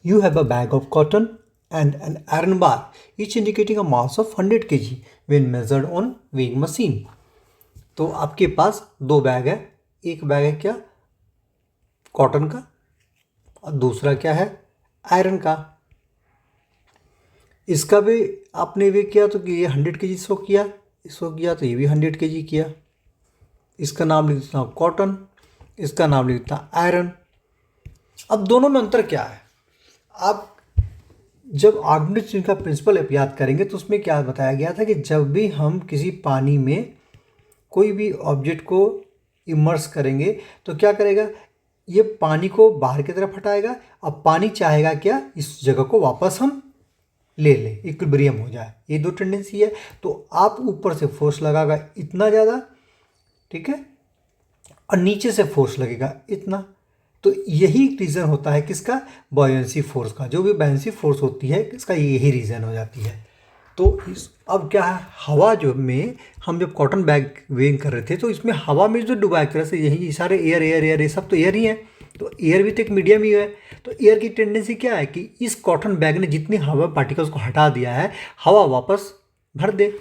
You have a bag of cotton and an iron bar, each indicating a mass of 100 kg when measured on weighing machine. तो आपके पास दो bag है, एक bag है क्या cotton का और दूसरा क्या है आयरन का। इसका भी आपने वे किया तो ये 100 kg शो किया, इसको किया तो ये भी 100 kg किया। इसका नाम लिख देता हूँ कॉटन, इसका नाम लिख देता हूँ आयरन। अब दोनों में अंतर क्या है, आप जब आर्गुमेंट का प्रिंसिपल आप याद करेंगे तो उसमें क्या बताया गया था कि जब भी हम किसी पानी में कोई भी ऑब्जेक्ट को इमर्स करेंगे तो क्या करेगा, ये पानी को बाहर की तरफ हटाएगा और पानी चाहेगा क्या इस जगह को वापस हम ले लें, इक्विलिब्रियम हो जाए। ये दो टेंडेंसी है। तो आप ऊपर से फोर्स लगाएगा इतना ज़्यादा, ठीक है, और नीचे से फोर्स लगेगा इतना। तो यही रीज़न होता है किसका, बॉयंसी फोर्स का। जो भी बॉयंसी फोर्स होती है इसका यही रीज़न हो जाती है। तो अब क्या है, हवा जो में हम जब कॉटन बैग वेइंग कर रहे थे तो इसमें हवा में जो डुबा एक तरह से यही सारे एयर एयर एयर ये सब तो एयर ही है। तो एयर भी तो एक मीडियम ही है। तो एयर की टेंडेंसी क्या है कि इस कॉटन बैग ने जितनी हवा पार्टिकल्स को हटा दिया है हवा वापस भर दे।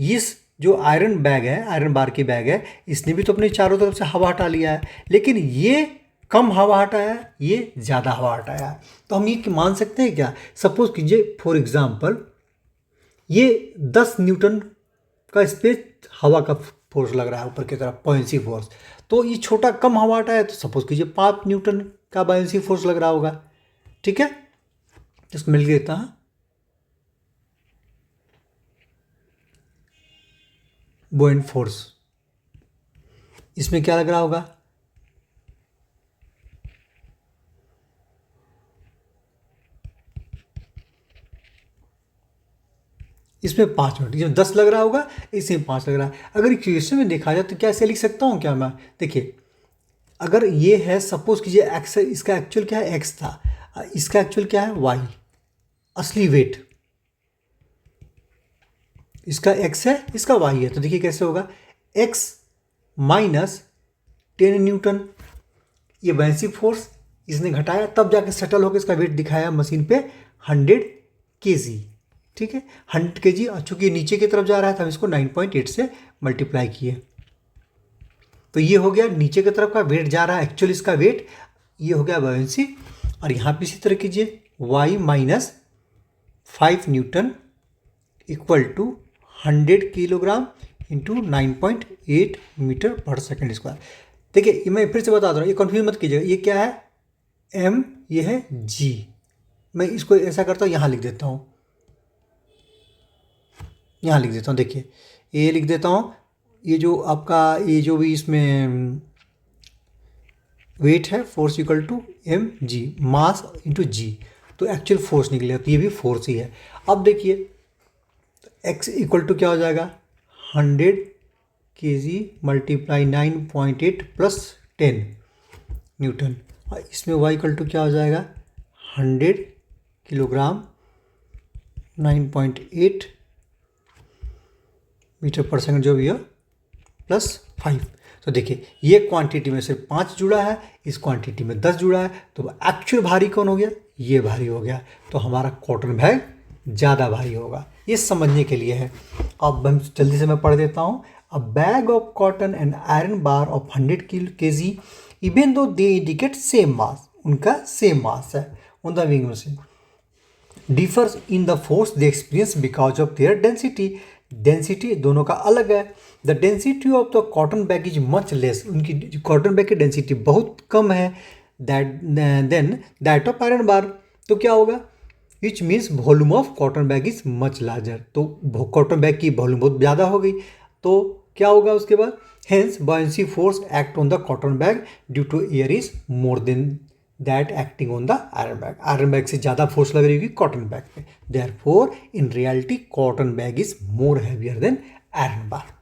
इस जो आयरन बैग है, आयरन बार की बैग है, इसने भी तो अपने चारों तरफ से हवा हटा लिया है, लेकिन ये कम हवा हटाया है, ये ज़्यादा हवा हटाया है। तो हम ये मान सकते हैं क्या, सपोज कीजिए फॉर एग्जांपल ये 10 न्यूटन का स्पेस हवा का फोर्स लग रहा है ऊपर की तरफ, बॉयंसी फोर्स। तो ये छोटा कम हवा हटाया है तो सपोज कीजिए 5 न्यूटन का बॉयंसी फोर्स लग रहा होगा, ठीक है। इसको मिल देता है बुओयंट फोर्स। इसमें क्या लग रहा होगा, इसमें 5 मिनट, इसमें 10 लग रहा होगा, इसमें 5 लग रहा है। अगर इक्वेशन में देखा जाए तो क्या ऐसे लिख सकता हूँ क्या मैं, देखिए अगर ये है सपोज कीजिए एक्स है, इसका एक्चुअल क्या है एक्स था, इसका एक्चुअल क्या है वाई, असली वेट इसका एक्स है, इसका वाई है। तो देखिए कैसे होगा, एक्स माइनस 10 न्यूटन, ये बॉयंसी फोर्स इसने घटाया तब जाके सेटल होकर इसका वेट दिखाया मशीन पे 100 kg, ठीक है 100 kg। और चूंकि नीचे की तरफ जा रहा है तो हम इसको 9.8 से मल्टीप्लाई किए, तो ये हो गया नीचे की तरफ का वेट जा रहा है एक्चुअल इसका वेट, ये हो गया बॉयंसी। और यहाँ पे इसी तरह कीजिए y minus 5 newton equal to 100 kilogram into 9.8 metre पर सेकेंड स्क्वायर। देखिए मैं फिर से बता रहा हूँ, ये कन्फ्यूज मत कीजिएगा, ये क्या है m, ये है g। मैं इसको ऐसा करता हूँ, यहाँ लिख देता हूँ, यहाँ लिख देता हूँ, देखिए ये लिख देता हूँ, ये जो आपका ये जो भी इसमें वेट है force equal to M G, mass into G, तो एक्चुअल फोर्स निकलेगा, तो ये भी फोर्स ही है। अब देखिए एक्स इक्वल टू क्या हो जाएगा 100 kg मल्टीप्लाई 9.8 प्लस 10 न्यूटन, और इसमें वाई इक्वल टू क्या हो जाएगा 100 किलोग्राम 9.8 मीटर पर सेकंड जो भी है प्लस 5। तो देखिए ये क्वांटिटी में सिर्फ 5 जुड़ा है, इस क्वांटिटी में 10 जुड़ा है, तो एक्चुअल भारी कौन हो गया, ये भारी हो गया। तो हमारा कॉटन बैग ज़्यादा भारी होगा, ये समझने के लिए है। अब हम जल्दी से मैं पढ़ देता हूँ। A bag of cotton and iron bar of 100 kg even though they indicate same mass, उनका सेम मास है on the weighing machine, differs in the force they experience because of their density. Density दोनों का अलग है। The density of the cotton bag is much less, उनकी cotton bag की density बहुत कम है than that of iron bar. तो क्या होगा, which means volume of cotton bag is much larger, तो कॉटन बैग की वॉल्यूम बहुत ज़्यादा हो गई। तो क्या होगा उसके बाद, hence buoyancy force act on the cotton bag due to air is more than that acting on the iron bag. Iron bag से ज़्यादा फोर्स लग रही होगी कॉटन बैग पे, therefore in reality cotton bag is more heavier than iron bar.